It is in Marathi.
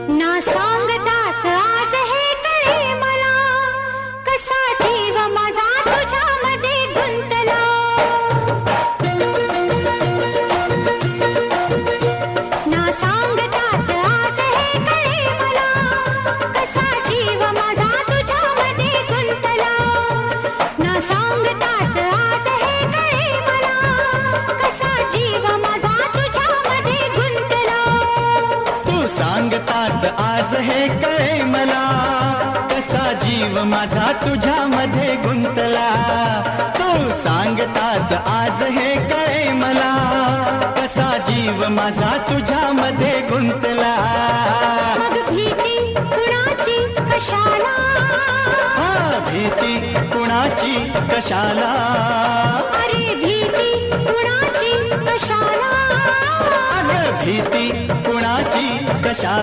ना सांगताच आज हे कळे मला, कसा जीव माझा तुझ्यामध्ये गुंतला. ना सांगताच आज हे कळे मला, कसा जीव माझा तुझ्यामध्ये गुंतला. ना सांगताच आज हे कळे मला, कसा जीव माझा तुझ्यामध्ये गुंतला. तू सांगताच आज हे कळे मला, कसा जीव माझा तुझ्यामध्ये गुंतला. तू सांगताच आज हे कळे मला, कसा जीव माझा तुझ्यामध्ये गुंतला. मग भीती कुणाची कशाला, भीती कुणाची कशाला, अरे भीती कुणाची कशाला, अगं भीती कुणाची